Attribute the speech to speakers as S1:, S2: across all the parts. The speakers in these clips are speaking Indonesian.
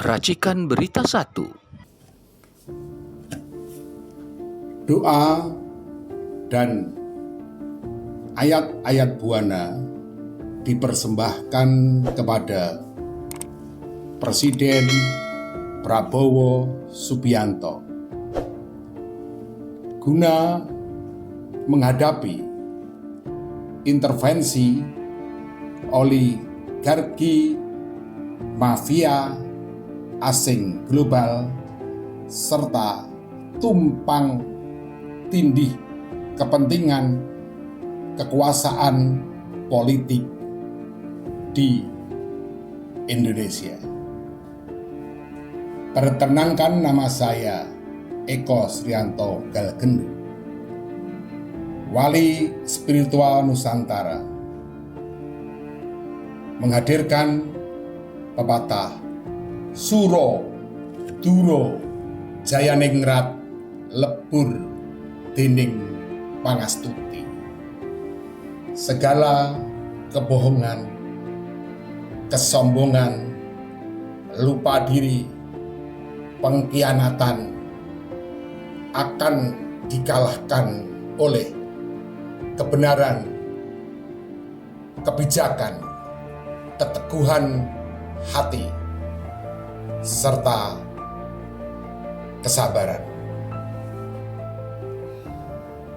S1: Racikan Berita 1.
S2: Doa dan ayat-ayat Buana dipersembahkan kepada Presiden Prabowo Subianto guna menghadapi intervensi oligarki mafia asing global serta tumpang tindih kepentingan kekuasaan politik di Indonesia. Perkenankan, nama saya Eko Srianto Galgendu, Wali Spiritual Nusantara, menghadirkan pepatah Suro Duro Jayaningrat lebur dening pangastuti. Segala kebohongan, kesombongan, lupa diri, pengkhianatan akan dikalahkan oleh kebenaran, kebijakan, keteguhan hati, serta kesabaran.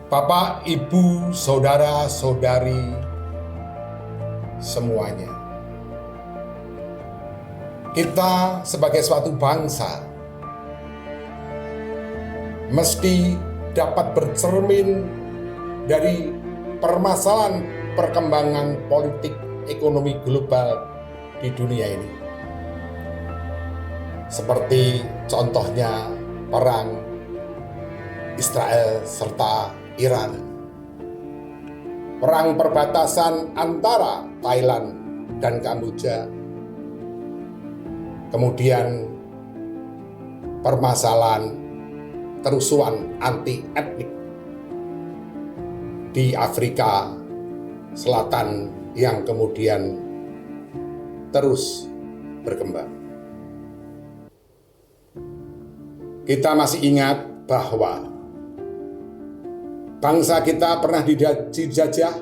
S2: Bapak, Ibu, saudara-saudari semuanya, kita sebagai suatu bangsa mesti dapat bercermin dari permasalahan perkembangan politik ekonomi global di dunia ini. Seperti contohnya perang Israel serta Iran, perang perbatasan antara Thailand dan Kamboja, kemudian permasalahan kerusuhan anti etnik di Afrika Selatan yang kemudian terus berkembang. Kita masih ingat bahwa bangsa kita pernah dijajah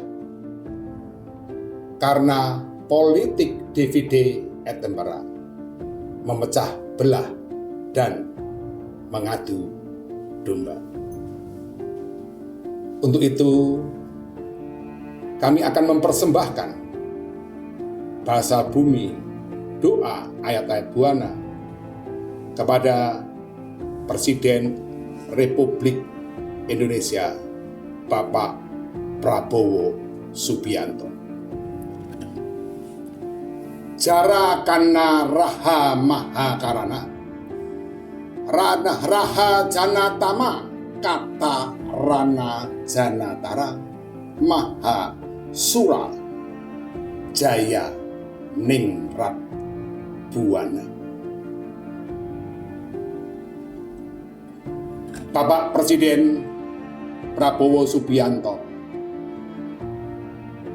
S2: karena politik divide et impera, memecah belah dan mengadu domba. Untuk itu, kami akan mempersembahkan bahasa bumi, doa, ayat-ayat Buana kepada Presiden Republik Indonesia, Bapak Prabowo Subianto. Jara kana raha maha karana, rana raha janatama, kata rana janatara, maha sura jaya ningrat buana. Bapak Presiden Prabowo Subianto,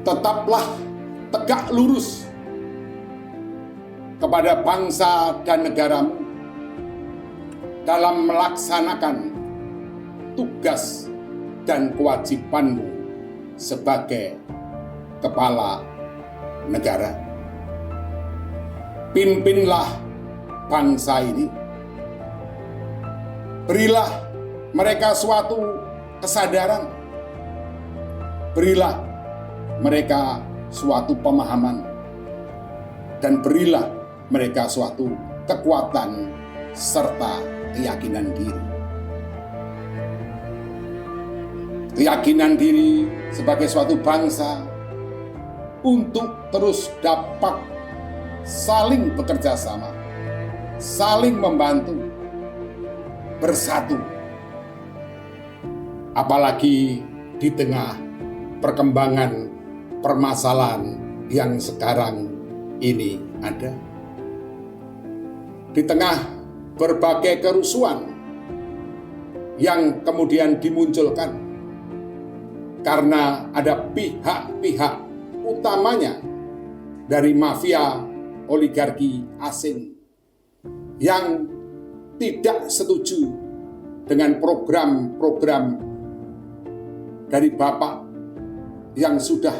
S2: tetaplah tegak lurus kepada bangsa dan negaramu dalam melaksanakan tugas dan kewajibanmu sebagai kepala negara. Pimpinlah bangsa ini, berilah mereka suatu kesadaran, berilah mereka suatu pemahaman, dan berilah mereka suatu kekuatan serta keyakinan diri. Keyakinan diri sebagai suatu bangsa untuk terus dapat saling bekerja sama, saling membantu, bersatu. Apalagi di tengah perkembangan permasalahan yang sekarang ini ada. Di tengah berbagai kerusuhan yang kemudian dimunculkan karena ada pihak-pihak utamanya dari mafia oligarki asing yang tidak setuju dengan program-program dari Bapak yang sudah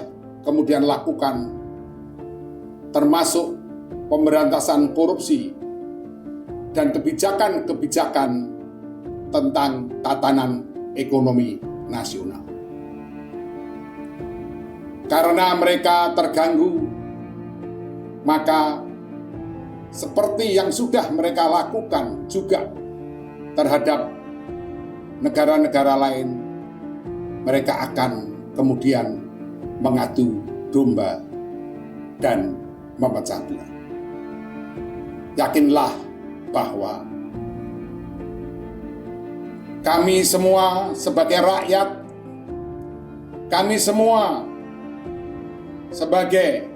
S2: kemudian lakukan, termasuk pemberantasan korupsi dan kebijakan-kebijakan tentang tatanan ekonomi nasional. Karena mereka terganggu, maka seperti yang sudah mereka lakukan juga terhadap negara-negara lain, mereka akan kemudian mengadu domba dan memecah belah. Yakinlah bahwa kami semua sebagai rakyat, kami semua sebagai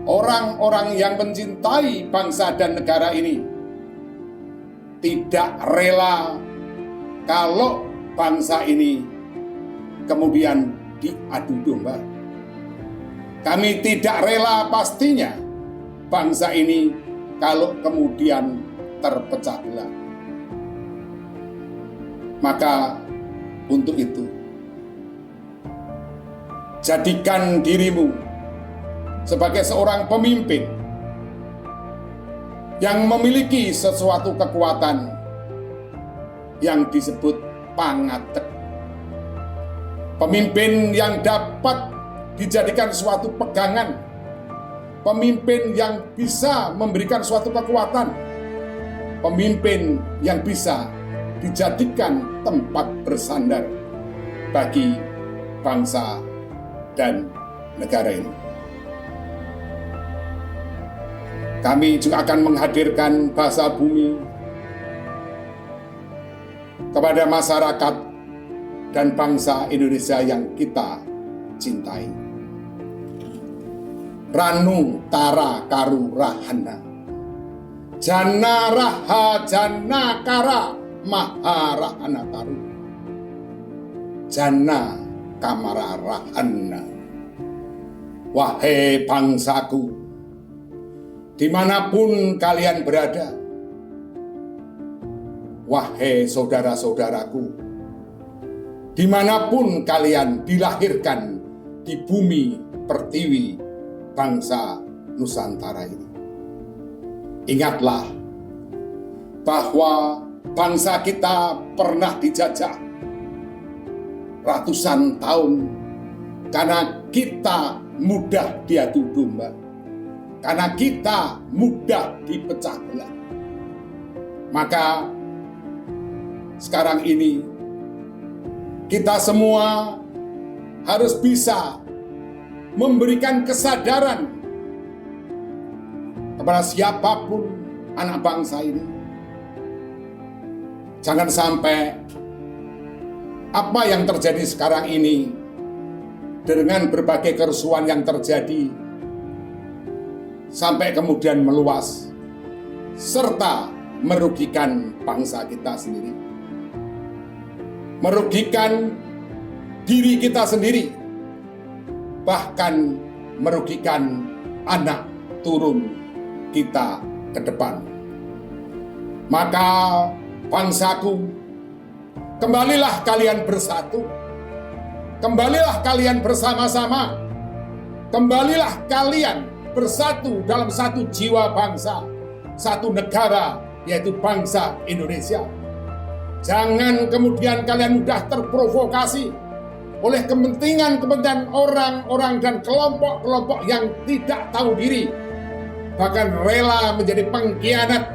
S2: orang-orang yang mencintai bangsa dan negara ini tidak rela kalau bangsa ini kemudian diadu domba. Kami tidak rela pastinya bangsa ini kalau kemudian terpecah belah. Maka untuk itu, jadikan dirimu sebagai seorang pemimpin yang memiliki sesuatu kekuatan yang disebut pangatek. Pemimpin yang dapat dijadikan suatu pegangan, pemimpin yang bisa memberikan suatu kekuatan, pemimpin yang bisa dijadikan tempat bersandar bagi bangsa dan negara ini. Kami juga akan menghadirkan bahasa bumi kepada masyarakat dan bangsa Indonesia yang kita cintai. Ranu tara karu rahana, jana raha jana kara maharahana taru, jana kamara rahana. Wahai bangsaku, dimanapun kalian berada, wahai saudara-saudaraku, dimanapun kalian dilahirkan di bumi pertiwi bangsa Nusantara ini, ingatlah bahwa bangsa kita pernah dijajah ratusan tahun karena kita mudah diadu domba, karena kita mudah dipecah belah. Maka sekarang ini kita semua harus bisa memberikan kesadaran kepada siapapun anak bangsa ini. Jangan sampai apa yang terjadi sekarang ini dengan berbagai kerusuhan yang terjadi sampai kemudian meluas serta merugikan bangsa kita sendiri, merugikan diri kita sendiri, bahkan merugikan anak turun kita ke depan. Maka bangsaku, kembalilah kalian bersatu, kembalilah kalian bersama-sama, kembalilah kalian bersatu dalam satu jiwa bangsa, satu negara, yaitu bangsa Indonesia. Jangan kemudian kalian mudah terprovokasi oleh kepentingan-kepentingan orang-orang dan kelompok-kelompok yang tidak tahu diri, bahkan rela menjadi pengkhianat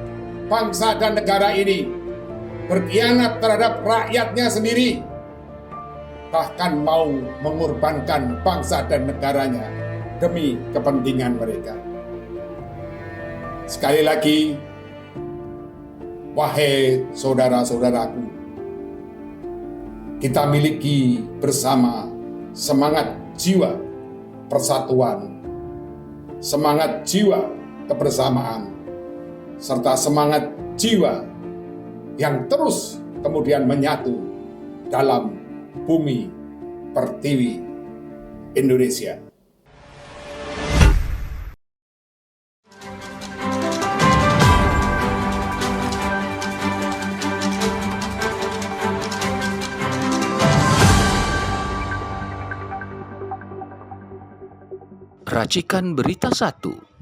S2: bangsa dan negara ini, berkhianat terhadap rakyatnya sendiri, bahkan mau mengorbankan bangsa dan negaranya demi kepentingan mereka. Sekali lagi, wahai saudara-saudaraku, kita miliki bersama semangat jiwa persatuan, semangat jiwa kebersamaan, serta semangat jiwa yang terus kemudian menyatu dalam bumi pertiwi Indonesia.
S1: Racikan Berita 1.